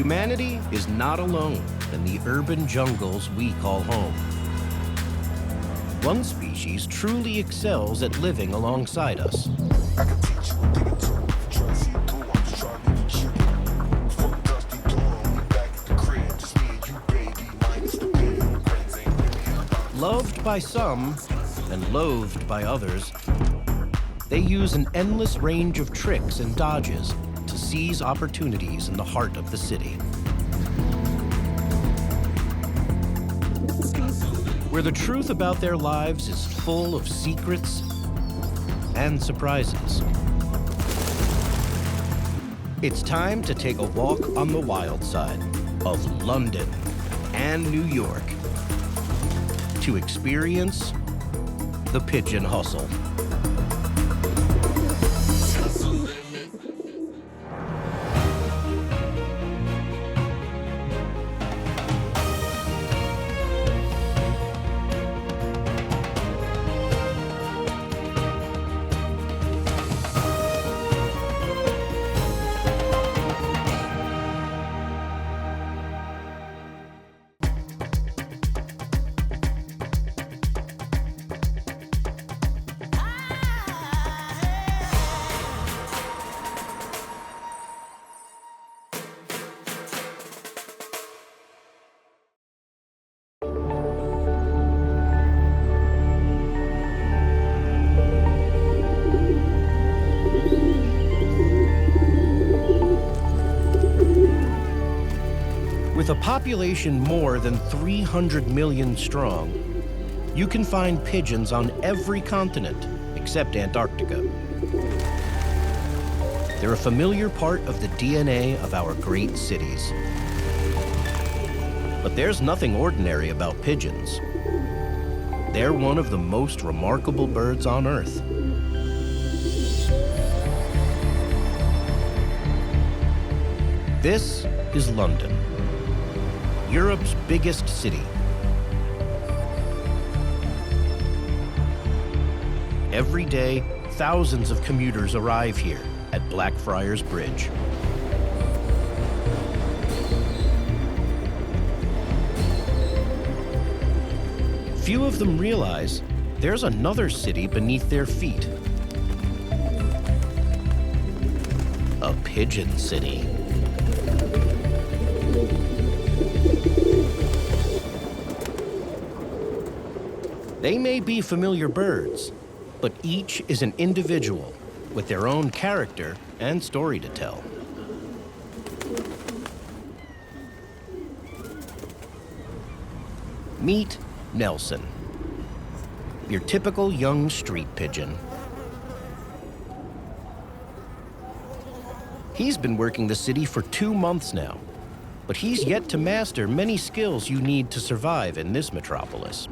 Humanity is not alone in the urban jungles we call home. One species truly excels at living alongside us. Loved by some and loathed by others, they use an endless range of tricks and dodges to seize opportunities in the heart of the city. Where the truth about their lives is full of secrets and surprises. It's time to take a walk on the wild side of London and New York to experience the Pigeon Hustle. With a population more than 300 million strong, you can find pigeons on every continent except Antarctica. They're a familiar part of the DNA of our great cities. But there's nothing ordinary about pigeons. They're one of the most remarkable birds on Earth. This is London, Europe's biggest city. Every day, thousands of commuters arrive here at Blackfriars Bridge. Few of them realize there's another city beneath their feet. A pigeon city. They may be familiar birds, but each is an individual with their own character and story to tell. Meet Nelson, your typical young street pigeon. He's been working the city for 2 months now, but he's yet to master many skills you need to survive in this metropolis.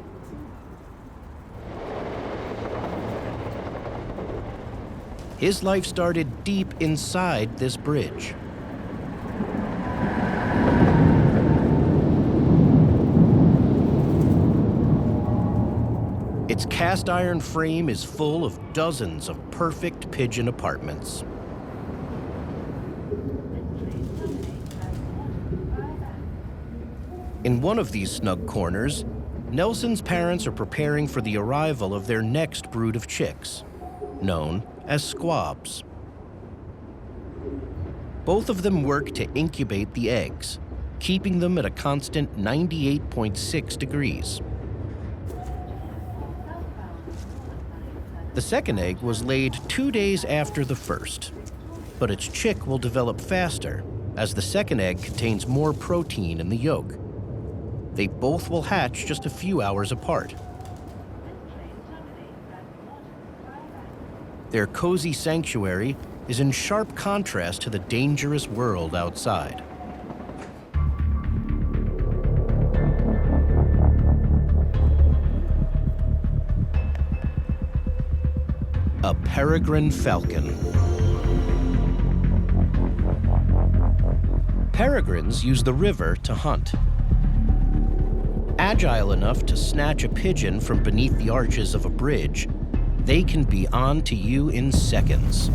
His life started deep inside this bridge. Its cast iron frame is full of dozens of perfect pigeon apartments. In one of these snug corners, Nelson's parents are preparing for the arrival of their next brood of chicks, known as squabs. Both of them work to incubate the eggs, keeping them at a constant 98.6 degrees. The second egg was laid 2 days after the first, but its chick will develop faster as the second egg contains more protein in the yolk. They both will hatch just a few hours apart. Their cozy sanctuary is in sharp contrast to the dangerous world outside. A peregrine falcon. Peregrines use the river to hunt. Agile enough to snatch a pigeon from beneath the arches of a bridge, they can be on to you in seconds.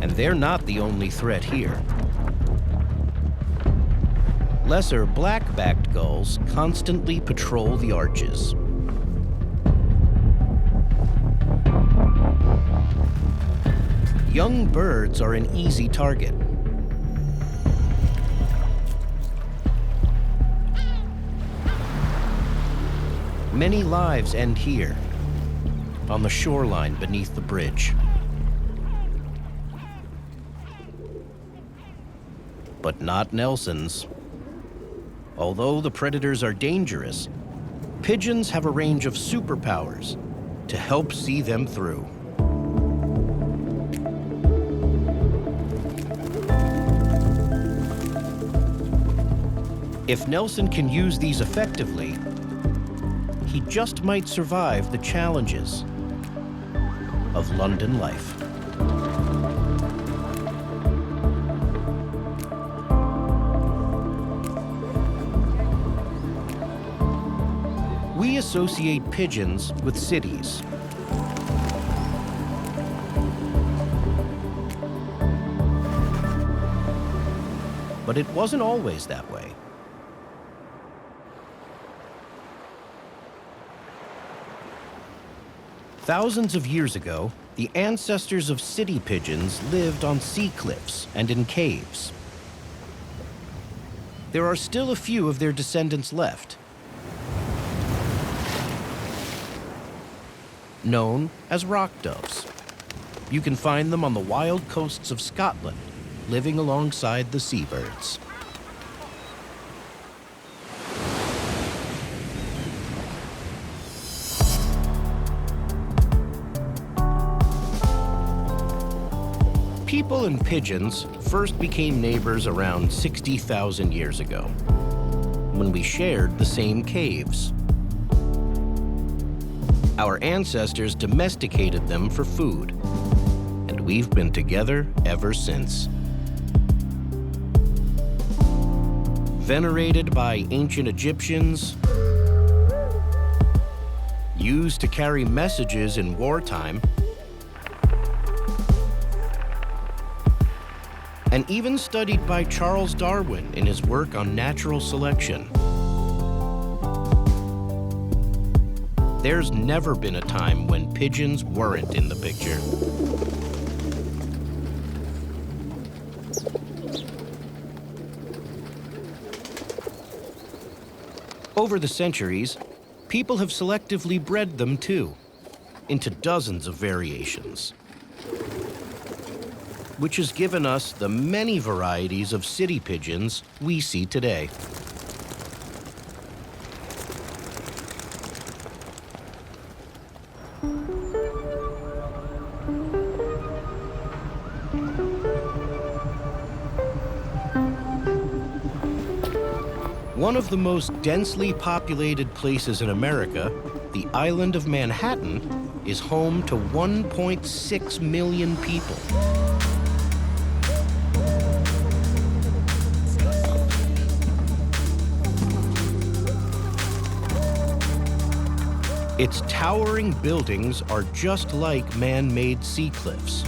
And they're not the only threat here. Lesser black-backed gulls constantly patrol the arches. Young birds are an easy target. Many lives end here, on the shoreline beneath the bridge. But not Nelson's. Although the predators are dangerous, pigeons have a range of superpowers to help see them through. If Nelson can use these effectively, he just might survive the challenges of London life. We associate pigeons with cities. But it wasn't always that way. Thousands of years ago, the ancestors of city pigeons lived on sea cliffs and in caves. There are still a few of their descendants left, known as rock doves. You can find them on the wild coasts of Scotland, living alongside the seabirds. People and pigeons first became neighbors around 60,000 years ago, when we shared the same caves. Our ancestors domesticated them for food, and we've been together ever since. Venerated by ancient Egyptians, used to carry messages in wartime, and even studied by Charles Darwin in his work on natural selection. There's never been a time when pigeons weren't in the picture. Over the centuries, people have selectively bred them too, into dozens of variations, which has given us the many varieties of city pigeons we see today. One of the most densely populated places in America, the island of Manhattan, is home to 1.6 million people. Its towering buildings are just like man-made sea cliffs.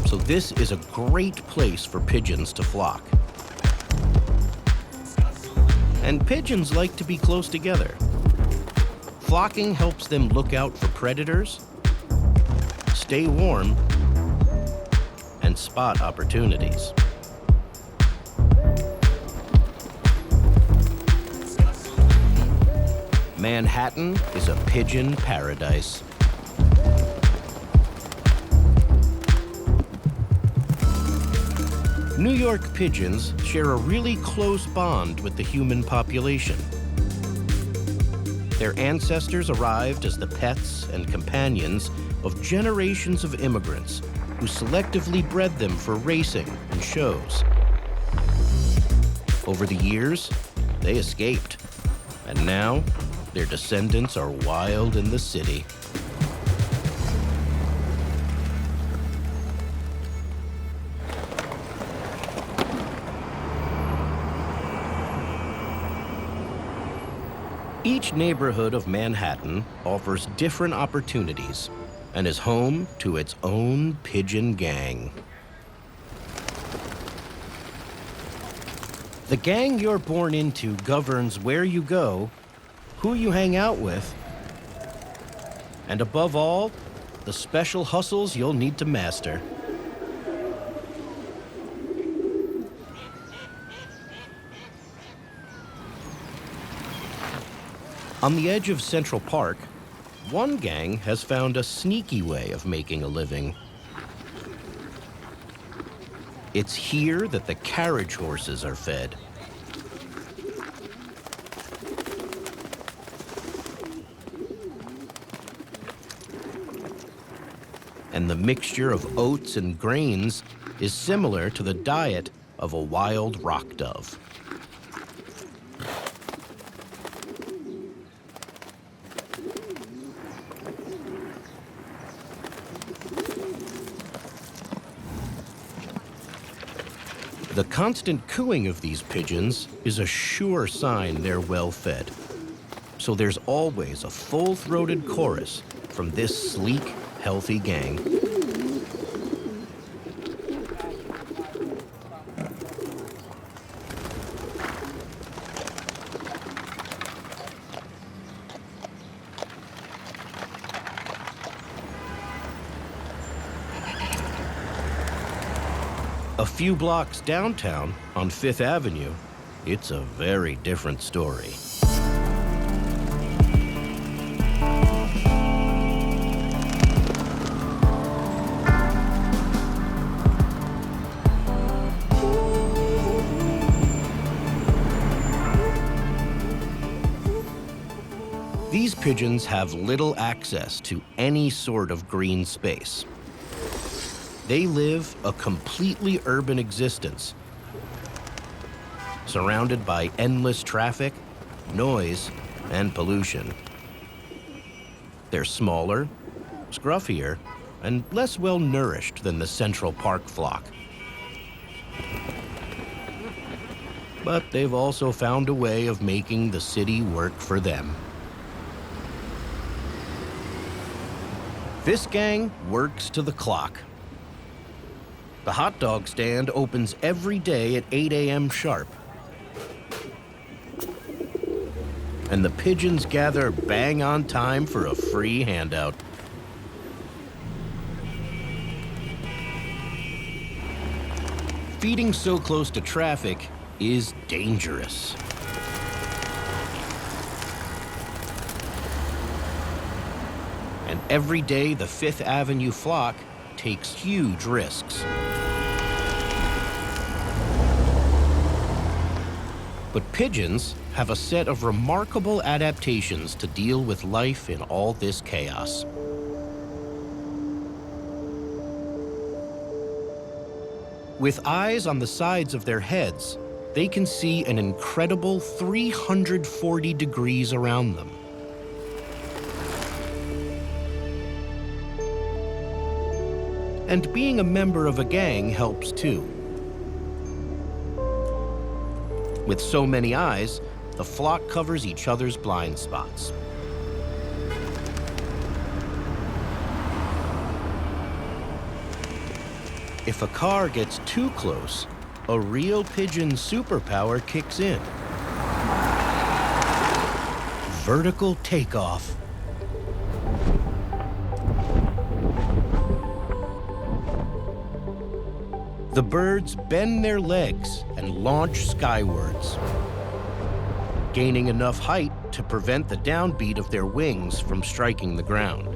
So this is a great place for pigeons to flock. And pigeons like to be close together. Flocking helps them look out for predators, stay warm, and spot opportunities. Manhattan is a pigeon paradise. New York pigeons share a really close bond with the human population. Their ancestors arrived as the pets and companions of generations of immigrants who selectively bred them for racing and shows. Over the years, they escaped, and now their descendants are wild in the city. Each neighborhood of Manhattan offers different opportunities and is home to its own pigeon gang. The gang you're born into governs where you go, who you hang out with, and above all, the special hustles you'll need to master. On the edge of Central Park, one gang has found a sneaky way of making a living. It's here that the carriage horses are fed. And the mixture of oats and grains is similar to the diet of a wild rock dove. The constant cooing of these pigeons is a sure sign they're well fed. So there's always a full-throated chorus from this sleek, healthy gang. A few blocks downtown on Fifth Avenue, it's a very different story. These pigeons have little access to any sort of green space. They live a completely urban existence, surrounded by endless traffic, noise, and pollution. They're smaller, scruffier, and less well-nourished than the Central Park flock. But they've also found a way of making the city work for them. This gang works to the clock. The hot dog stand opens every day at 8 a.m. sharp. And the pigeons gather bang on time for a free handout. Feeding so close to traffic is dangerous. And every day the Fifth Avenue flock takes huge risks. But pigeons have a set of remarkable adaptations to deal with life in all this chaos. With eyes on the sides of their heads, they can see an incredible 340 degrees around them. And being a member of a gang helps too. With so many eyes, the flock covers each other's blind spots. If a car gets too close, a real pigeon superpower kicks in. Vertical takeoff. The birds bend their legs and launch skywards, gaining enough height to prevent the downbeat of their wings from striking the ground.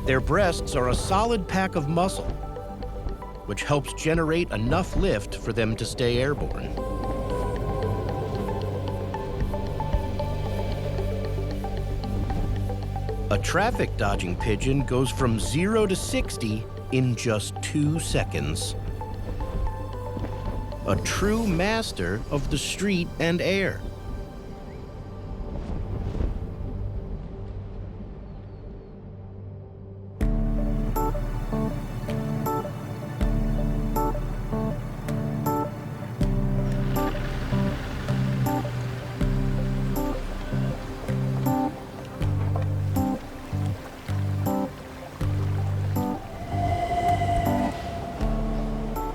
Their breasts are a solid pack of muscle, which helps generate enough lift for them to stay airborne. A traffic-dodging pigeon goes from 0 to 60 in just 2 seconds. A true master of the street and air.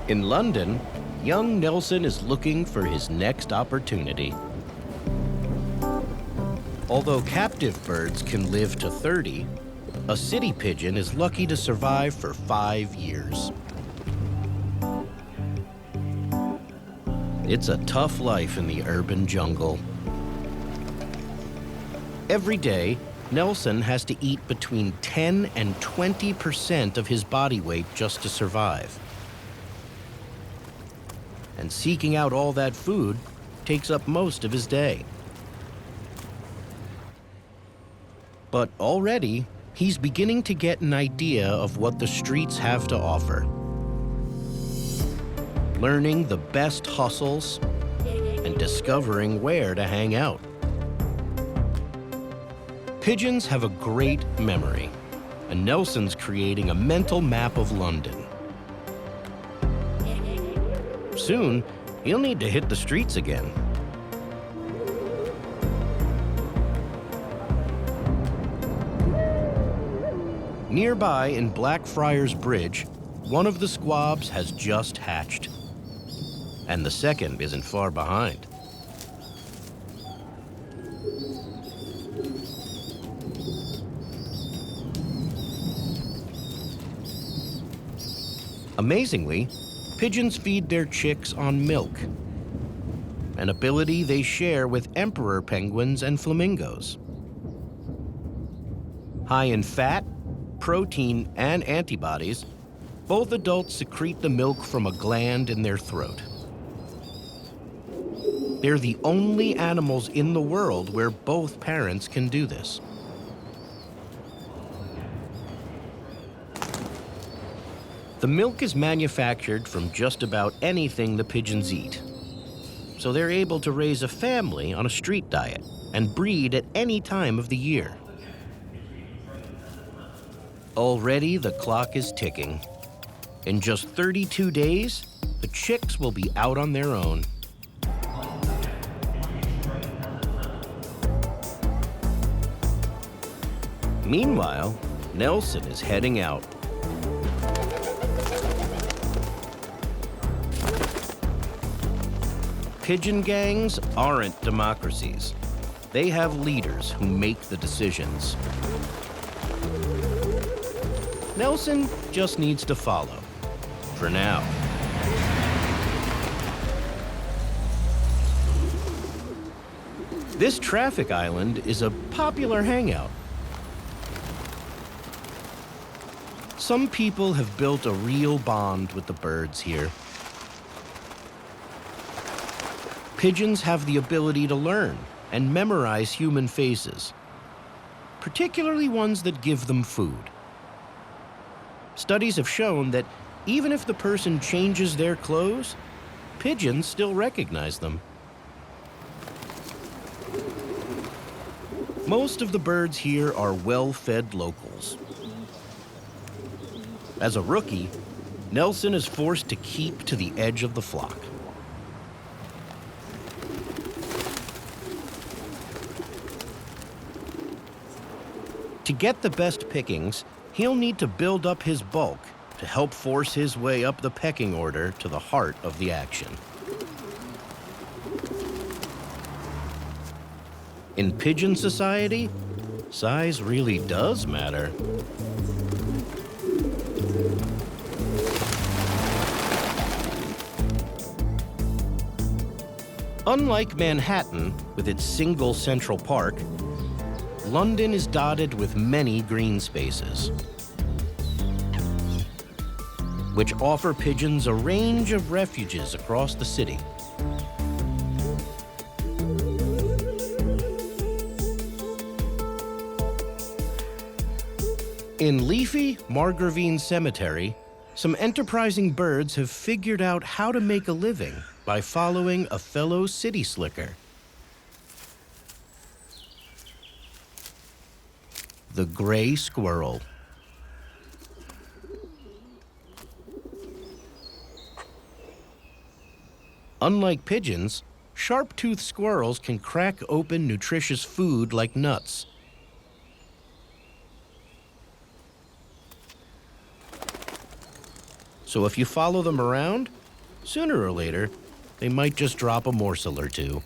In London, young Nelson is looking for his next opportunity. Although captive birds can live to 30, a city pigeon is lucky to survive for 5 years. It's a tough life in the urban jungle. Every day, Nelson has to eat between 10 and 20% of his body weight just to survive. And seeking out all that food takes up most of his day. But already, he's beginning to get an idea of what the streets have to offer. Learning the best hustles and discovering where to hang out. Pigeons have a great memory, and Nelson's creating a mental map of London. Soon, he'll need to hit the streets again. Nearby in Blackfriars Bridge, one of the squabs has just hatched, and the second isn't far behind. Amazingly, pigeons feed their chicks on milk, an ability they share with emperor penguins and flamingos. High in fat, protein, and antibodies, both adults secrete the milk from a gland in their throat. They're the only animals in the world where both parents can do this. The milk is manufactured from just about anything the pigeons eat, so they're able to raise a family on a street diet and breed at any time of the year. Already the clock is ticking. In just 32 days, the chicks will be out on their own. Meanwhile, Nelson is heading out. Pigeon gangs aren't democracies. They have leaders who make the decisions. Nelson just needs to follow, for now. This traffic island is a popular hangout. Some people have built a real bond with the birds here. Pigeons have the ability to learn and memorize human faces, particularly ones that give them food. Studies have shown that even if the person changes their clothes, pigeons still recognize them. Most of the birds here are well-fed locals. As a rookie, Nelson is forced to keep to the edge of the flock. To get the best pickings, he'll need to build up his bulk to help force his way up the pecking order to the heart of the action. In pigeon society, size really does matter. Unlike Manhattan, with its single central park, London is dotted with many green spaces, which offer pigeons a range of refuges across the city. In leafy Margravine Cemetery, some enterprising birds have figured out how to make a living by following a fellow city slicker. The gray squirrel. Unlike pigeons, sharp-toothed squirrels can crack open nutritious food like nuts. So if you follow them around, sooner or later, they might just drop a morsel or two.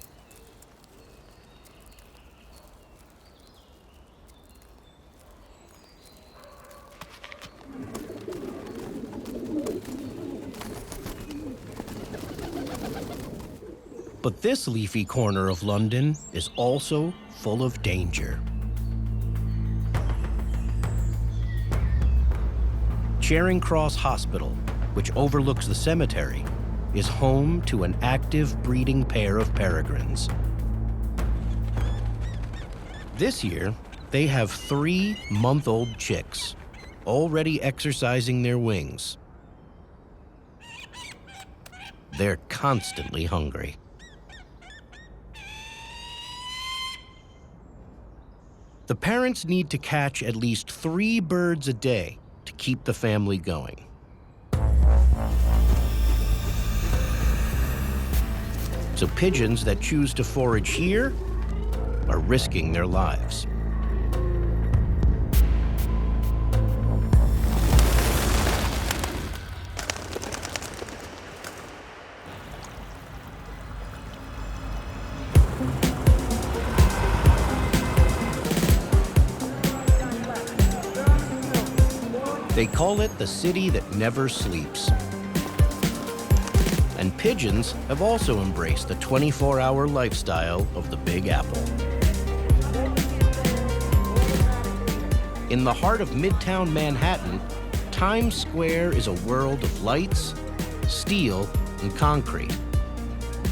But this leafy corner of London is also full of danger. Charing Cross Hospital, which overlooks the cemetery, is home to an active breeding pair of peregrines. This year, they have 3-month-old chicks, already exercising their wings. They're constantly hungry. The parents need to catch at least 3 birds a day to keep the family going. So pigeons that choose to forage here are risking their lives. They call it the city that never sleeps. And pigeons have also embraced the 24-hour lifestyle of the Big Apple. In the heart of Midtown Manhattan, Times Square is a world of lights, steel, and concrete.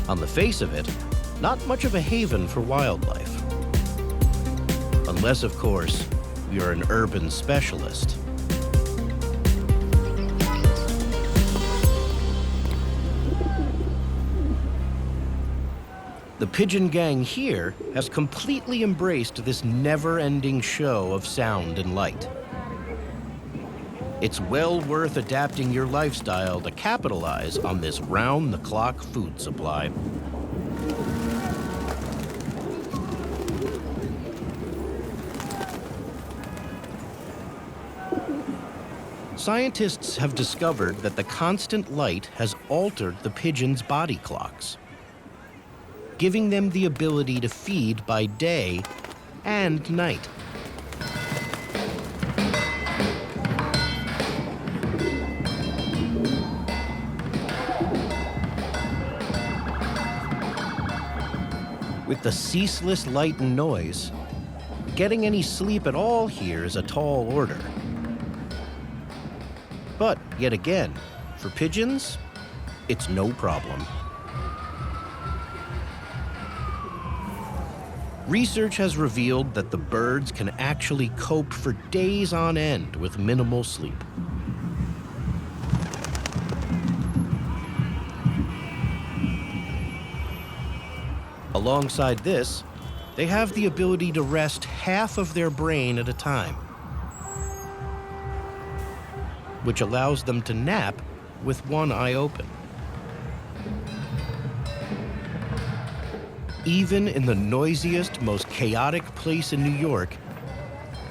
On the face of it, not much of a haven for wildlife. Unless, of course, you're an urban specialist. The pigeon gang here has completely embraced this never-ending show of sound and light. It's well worth adapting your lifestyle to capitalize on this round-the-clock food supply. Scientists have discovered that the constant light has altered the pigeons' body clocks, giving them the ability to feed by day and night. With the ceaseless light and noise, getting any sleep at all here is a tall order. But yet again, for pigeons, it's no problem. Research has revealed that the birds can actually cope for days on end with minimal sleep. Alongside this, they have the ability to rest half of their brain at a time, which allows them to nap with one eye open. Even in the noisiest, most chaotic place in New York,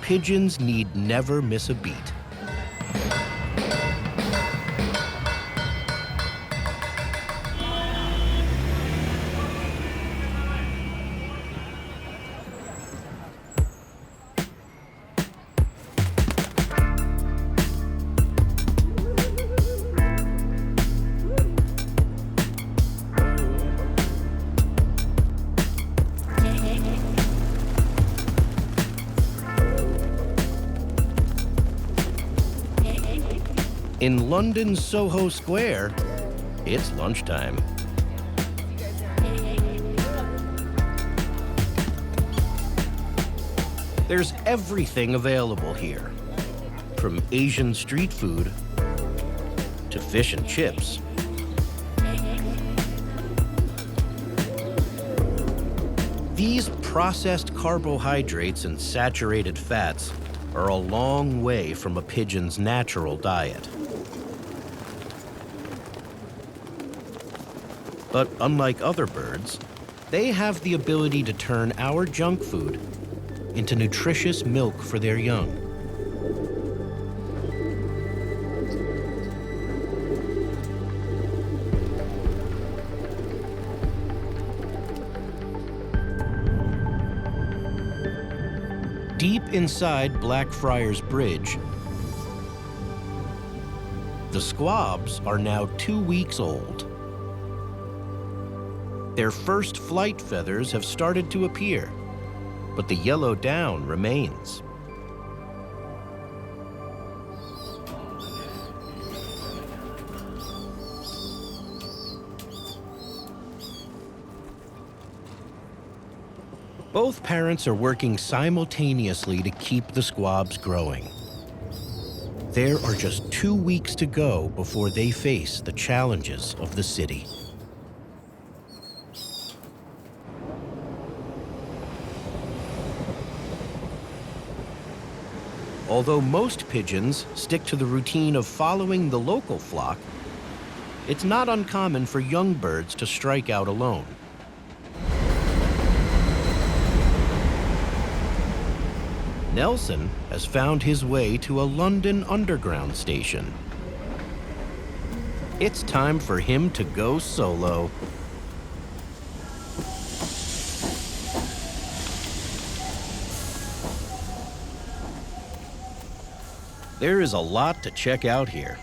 pigeons need never miss a beat. In London's Soho Square, it's lunchtime. There's everything available here, from Asian street food to fish and chips. These processed carbohydrates and saturated fats are a long way from a pigeon's natural diet. But unlike other birds, they have the ability to turn our junk food into nutritious milk for their young. Deep inside Blackfriars Bridge, the squabs are now 2 weeks old. Their first flight feathers have started to appear, but the yellow down remains. Both parents are working simultaneously to keep the squabs growing. There are just 2 weeks to go before they face the challenges of the city. Although most pigeons stick to the routine of following the local flock, it's not uncommon for young birds to strike out alone. Nelson has found his way to a London Underground station. It's time for him to go solo. There is a lot to check out here.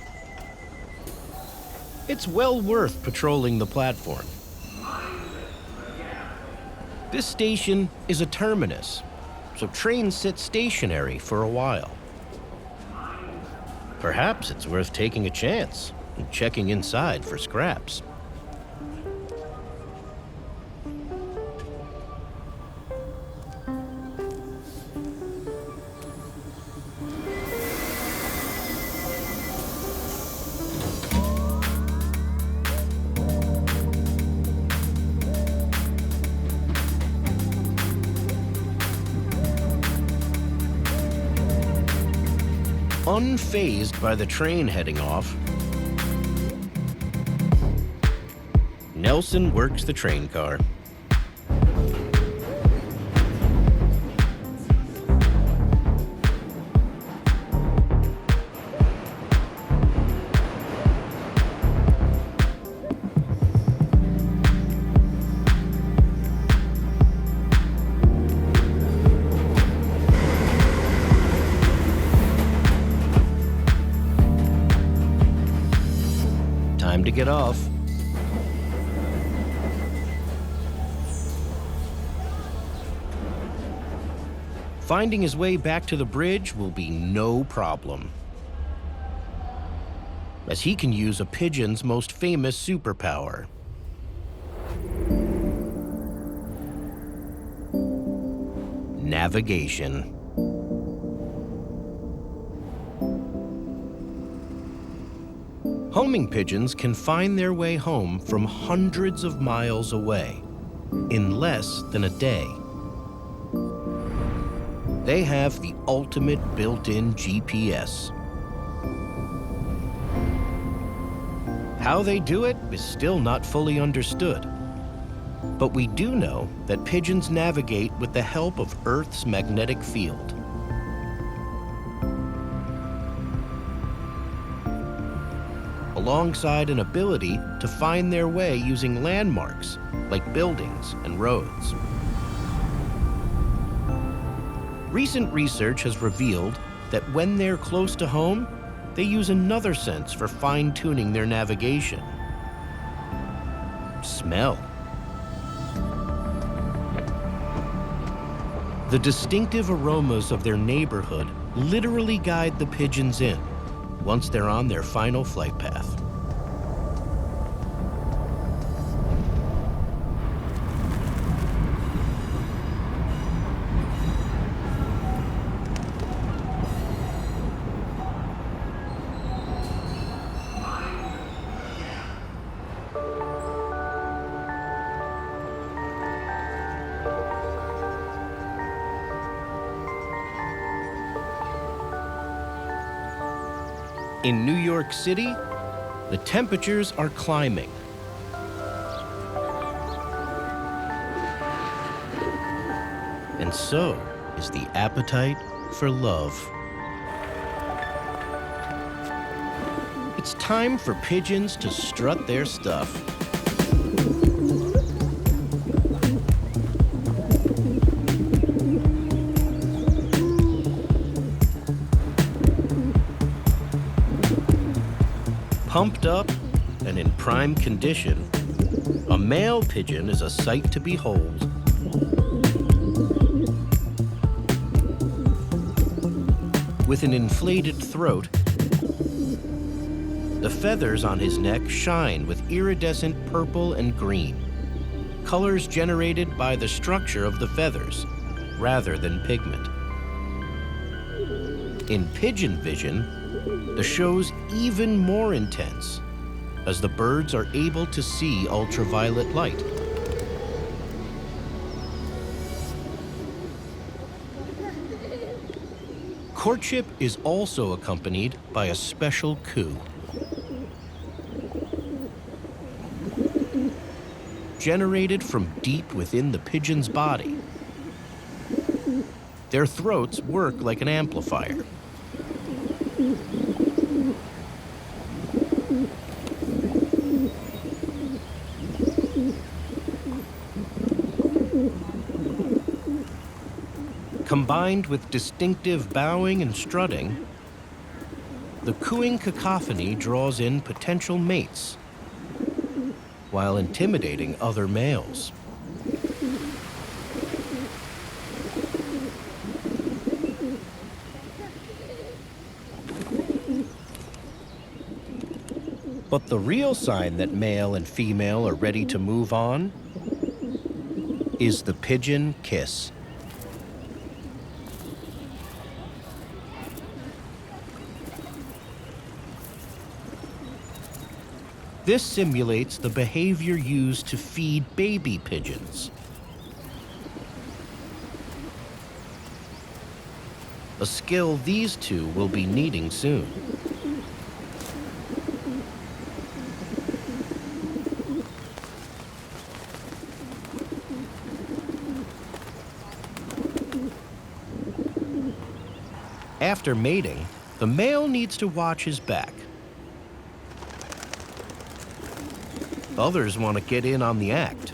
It's well worth patrolling the platform. This station is a terminus, so trains sit stationary for a while. Perhaps it's worth taking a chance and checking inside for scraps. Unfazed by the train heading off, Nelson works the train car. Time to get off. Finding his way back to the bridge will be no problem, as he can use a pigeon's most famous superpower. Navigation. Homing pigeons can find their way home from hundreds of miles away in less than a day. They have the ultimate built-in GPS. How they do it is still not fully understood, but we do know that pigeons navigate with the help of Earth's magnetic field. Alongside an ability to find their way using landmarks like buildings and roads. Recent research has revealed that when they're close to home, they use another sense for fine-tuning their navigation: smell. The distinctive aromas of their neighborhood literally guide the pigeons in once they're on their final flight path. In New York City, the temperatures are climbing. And so is the appetite for love. It's time for pigeons to strut their stuff. Pumped up and in prime condition, a male pigeon is a sight to behold. With an inflated throat, the feathers on his neck shine with iridescent purple and green, colors generated by the structure of the feathers rather than pigment. In pigeon vision, the show's even more intense as the birds are able to see ultraviolet light. Courtship is also accompanied by a special coo. Generated from deep within the pigeon's body. Their throats work like an amplifier. Combined with distinctive bowing and strutting, the cooing cacophony draws in potential mates while intimidating other males. But the real sign that male and female are ready to move on is the pigeon kiss. This simulates the behavior used to feed baby pigeons. A skill these two will be needing soon. After mating, the male needs to watch his back. Others want to get in on the act.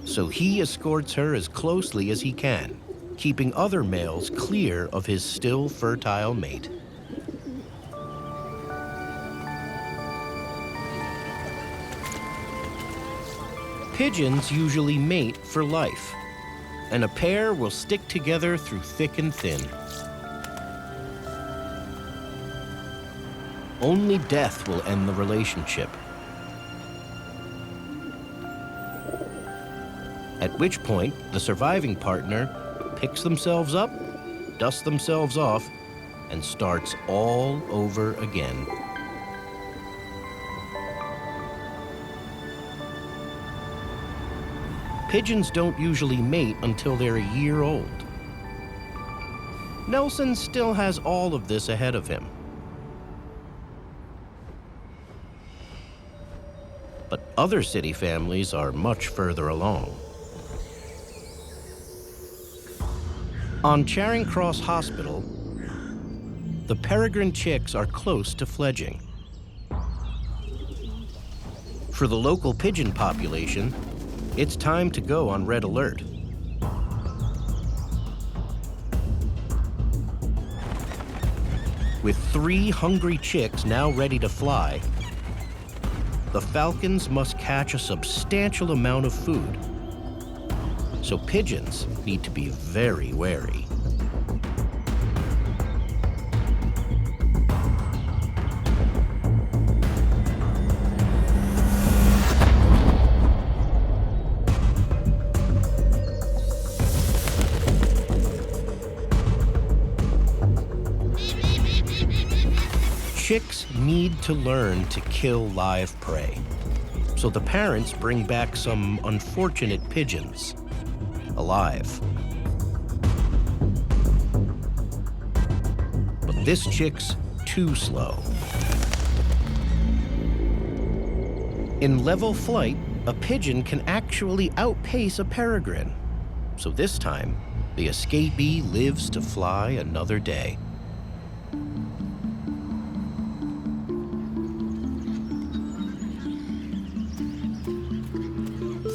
So he escorts her as closely as he can, keeping other males clear of his still fertile mate. Pigeons usually mate for life, and a pair will stick together through thick and thin. Only death will end the relationship. At which point, the surviving partner picks themselves up, dusts themselves off, and starts all over again. Pigeons don't usually mate until they're a year old. Nelson still has all of this ahead of him. But other city families are much further along. On Charing Cross Hospital, the peregrine chicks are close to fledging. For the local pigeon population, it's time to go on red alert. With 3 hungry chicks now ready to fly, the falcons must catch a substantial amount of food. So pigeons need to be very wary. Chicks need to learn to kill live prey, so the parents bring back some unfortunate pigeons alive. But this chick's too slow. In level flight, a pigeon can actually outpace a peregrine, so this time, the escapee lives to fly another day.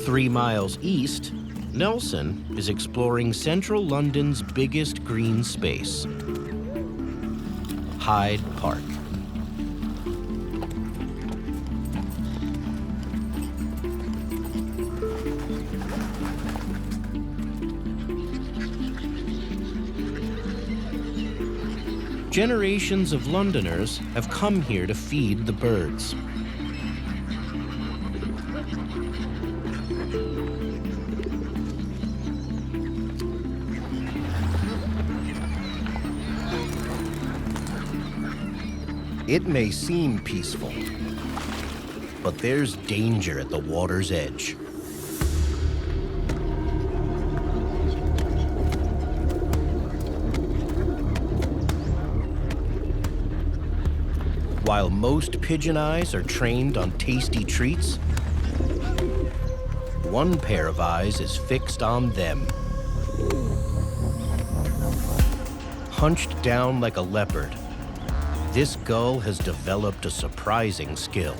3 miles east Nelson is exploring central London's biggest green space, Hyde Park. Generations of Londoners have come here to feed the birds. It may seem peaceful, but there's danger at the water's edge. While most pigeon eyes are trained on tasty treats, one pair of eyes is fixed on them. Hunched down like a leopard, this gull has developed a surprising skill.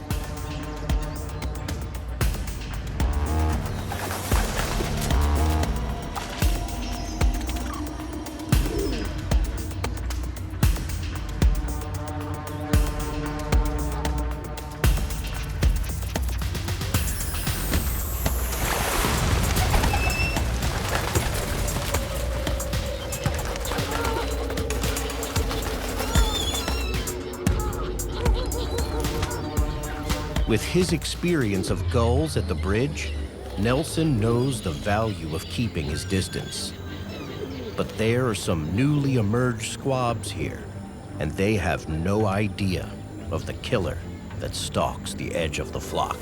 With his experience of gulls at the bridge, Nelson knows the value of keeping his distance. But there are some newly emerged squabs here, and they have no idea of the killer that stalks the edge of the flock.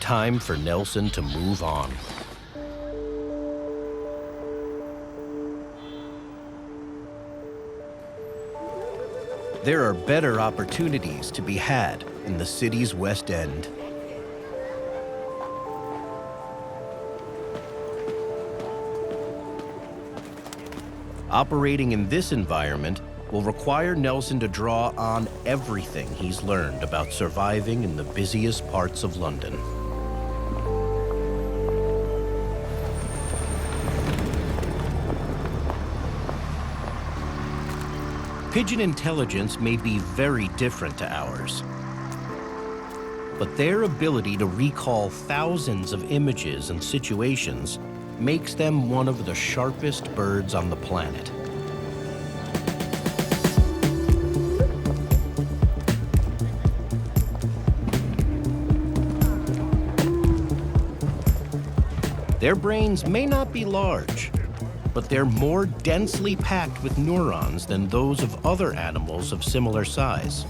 Time for Nelson to move on. There are better opportunities to be had in the city's West End. Operating in this environment will require Nelson to draw on everything he's learned about surviving in the busiest parts of London. Pigeon intelligence may be very different to ours, but their ability to recall thousands of images and situations makes them one of the sharpest birds on the planet. Their brains may not be large, but they're more densely packed with neurons than those of other animals of similar size.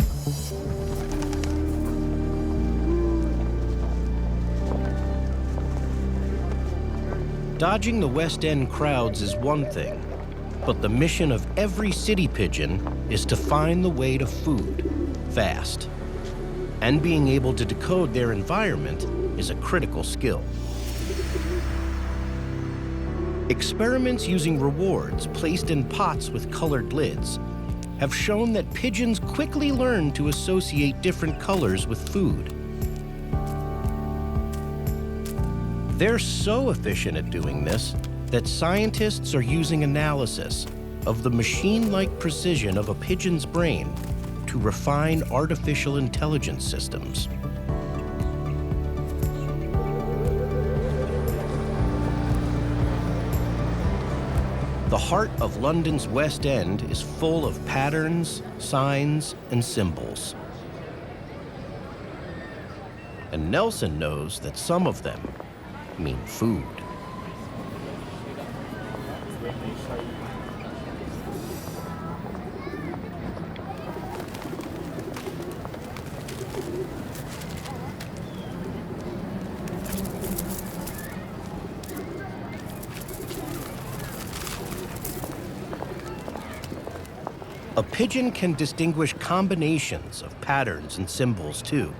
Dodging the West End crowds is one thing, but the mission of every city pigeon is to find the way to food fast. And being able to decode their environment is a critical skill. Experiments using rewards placed in pots with colored lids have shown that pigeons quickly learn to associate different colors with food. They're so efficient at doing this that scientists are using analysis of the machine-like precision of a pigeon's brain to refine artificial intelligence systems. The heart of London's West End is full of patterns, signs, and symbols. And Nelson knows that some of them mean food. pigeon can distinguish combinations of patterns and symbols too.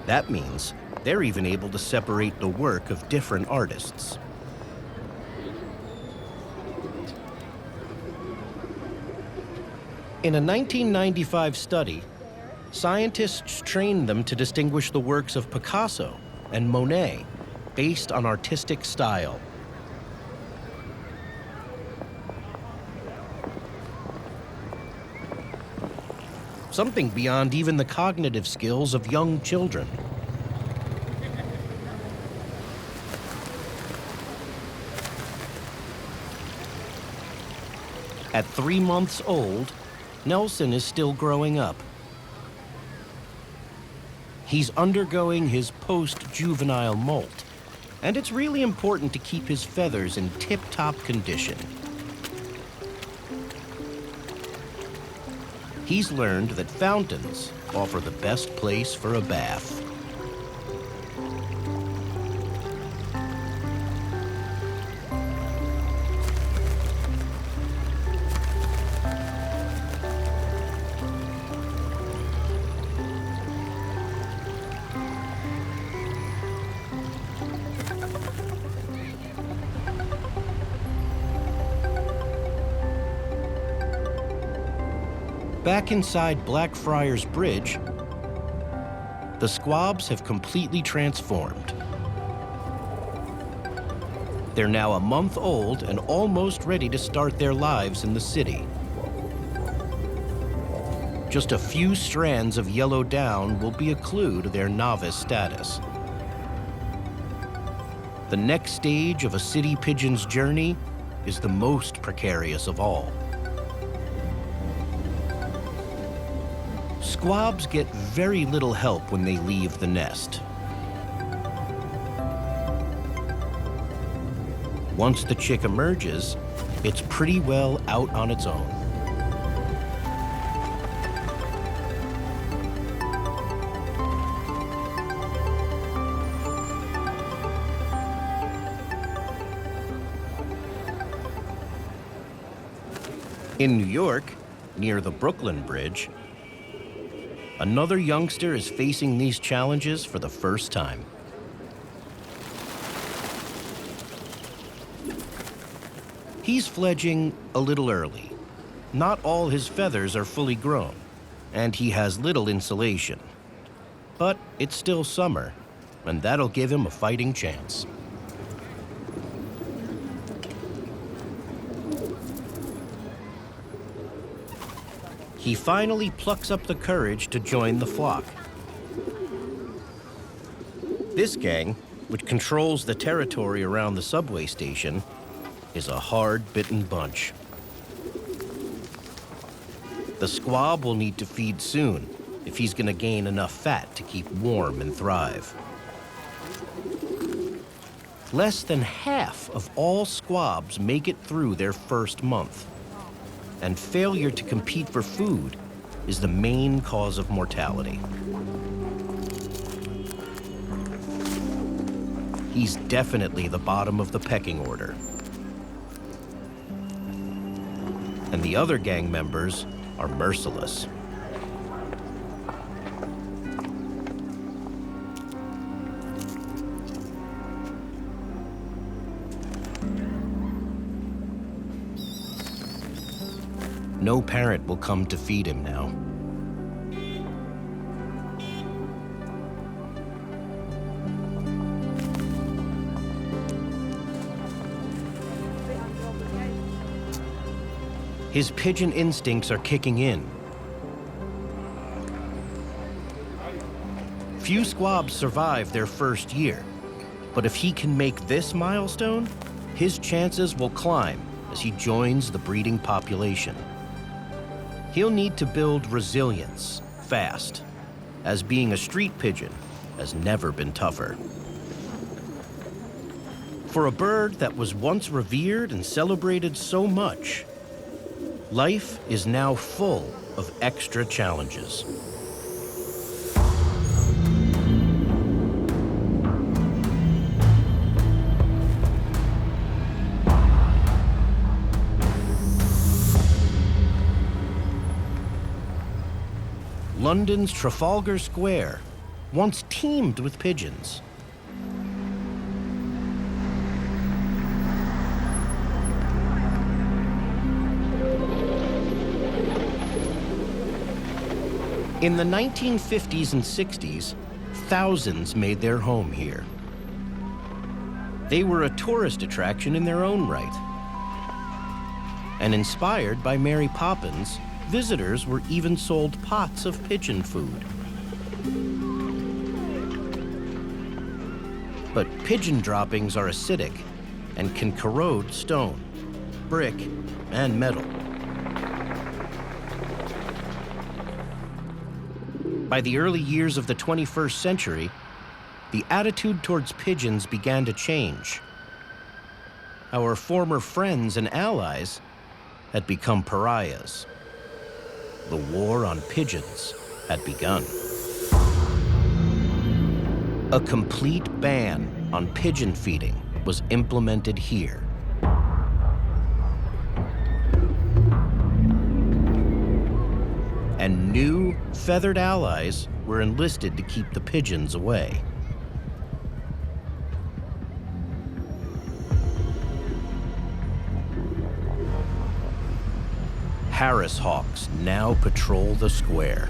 That means they're even able to separate the work of different artists. In a 1995 study, scientists trained them to distinguish the works of Picasso and Monet based on artistic style. Something beyond even the cognitive skills of young children. At 3 months old, Nelson is still growing up. He's undergoing his post-juvenile molt, and it's really important to keep his feathers in tip-top condition. He's learned that fountains offer the best place for a bath. Back inside Blackfriars Bridge, the squabs have completely transformed. They're now a month old and almost ready to start their lives in the city. Just a few strands of yellow down will be a clue to their novice status. The next stage of a city pigeon's journey is the most precarious of all. Squabs get very little help when they leave the nest. Once the chick emerges, it's pretty well out on its own. In New York, near the Brooklyn Bridge, another youngster is facing these challenges for the first time. He's fledging a little early. Not all his feathers are fully grown, and he has little insulation. But it's still summer, and that'll give him a fighting chance. He finally plucks up the courage to join the flock. This gang, which controls the territory around the subway station, is a hard-bitten bunch. The squab will need to feed soon if he's going to gain enough fat to keep warm and thrive. Less than half of all squabs make it through their first month, and failure to compete for food is the main cause of mortality. He's definitely the bottom of the pecking order. And the other gang members are merciless. No parent will come to feed him now. His pigeon instincts are kicking in. Few squabs survive their first year, but if he can make this milestone, his chances will climb as he joins the breeding population. He'll need to build resilience fast, as being a street pigeon has never been tougher. For a bird that was once revered and celebrated so much, life is now full of extra challenges. London's Trafalgar Square once teemed with pigeons. In the 1950s and 60s, thousands made their home here. They were a tourist attraction in their own right. And inspired by Mary Poppins, visitors were even sold pots of pigeon food. But pigeon droppings are acidic and can corrode stone, brick, and metal. By the early years of the 21st century, the attitude towards pigeons began to change. Our former friends and allies had become pariahs. The war on pigeons had begun. A complete ban on pigeon feeding was implemented here. And new, feathered allies were enlisted to keep the pigeons away. Harris hawks now patrol the square.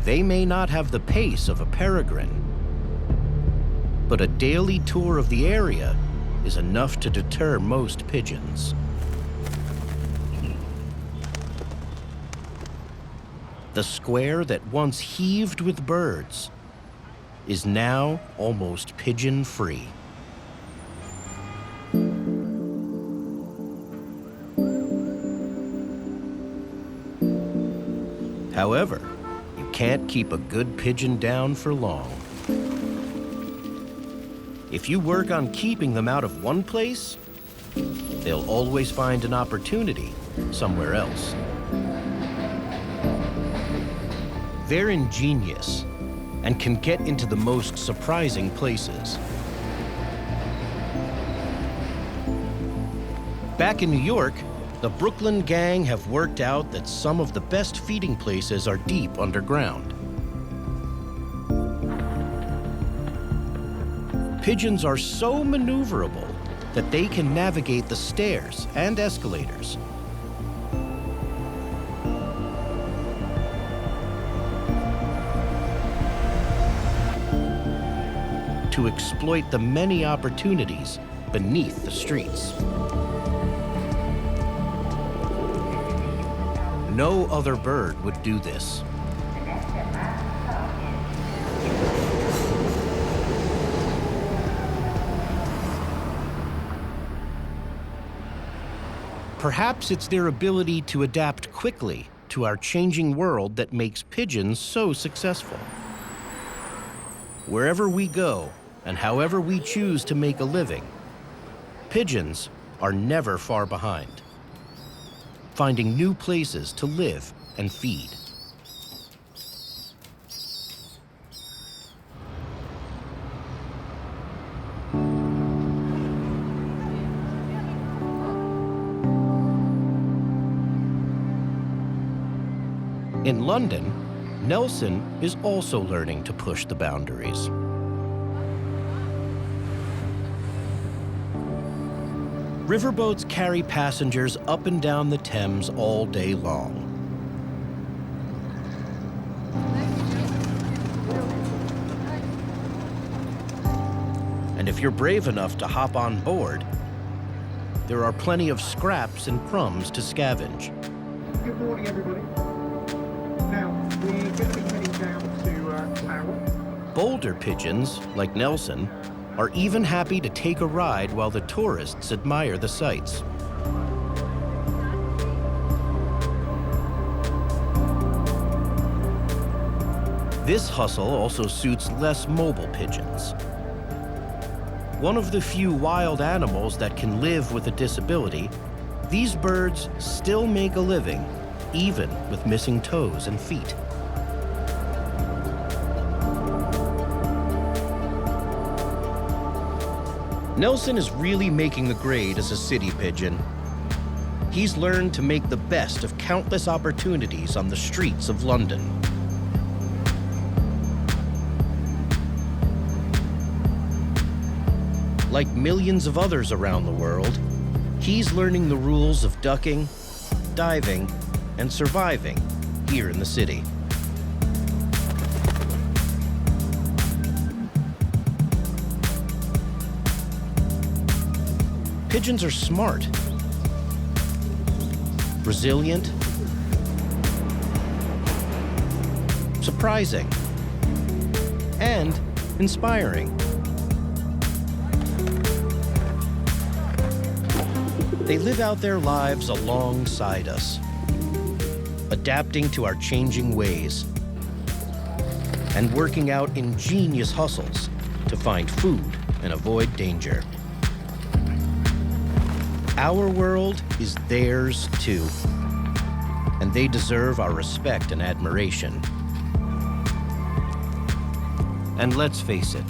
They may not have the pace of a peregrine, but a daily tour of the area is enough to deter most pigeons. The square that once heaved with birds is now almost pigeon-free. However, you can't keep a good pigeon down for long. If you work on keeping them out of one place, they'll always find an opportunity somewhere else. They're ingenious and can get into the most surprising places. Back in New York, the Brooklyn gang have worked out that some of the best feeding places are deep underground. Pigeons are so maneuverable that they can navigate the stairs and escalators. To exploit the many opportunities beneath the streets. No other bird would do this. Perhaps it's their ability to adapt quickly to our changing world that makes pigeons so successful. Wherever we go, and however we choose to make a living, pigeons are never far behind, finding new places to live and feed. In London, Nelson is also learning to push the boundaries. Riverboats carry passengers up and down the Thames all day long. And if you're brave enough to hop on board, there are plenty of scraps and crumbs to scavenge. Good morning, everybody. Now, we're going to be heading down to Tower. Bolder pigeons, like Nelson, are even happy to take a ride while the tourists admire the sights. This hustle also suits less mobile pigeons. One of the few wild animals that can live with a disability, these birds still make a living, even with missing toes and feet. Nelson is really making the grade as a city pigeon. He's learned to make the best of countless opportunities on the streets of London. Like millions of others around the world, he's learning the rules of ducking, diving, and surviving here in the city. Pigeons are smart, resilient, surprising, and inspiring. They live out their lives alongside us, adapting to our changing ways and working out ingenious hustles to find food and avoid danger. Our world is theirs too, and they deserve our respect and admiration. And let's face it,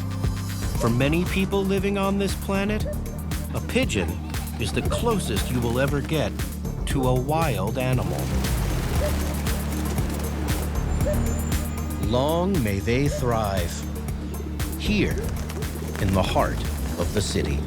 for many people living on this planet, a pigeon is the closest you will ever get to a wild animal. Long may they thrive, here in the heart of the city.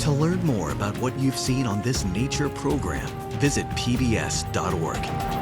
To learn more about what you've seen on this nature program, visit pbs.org.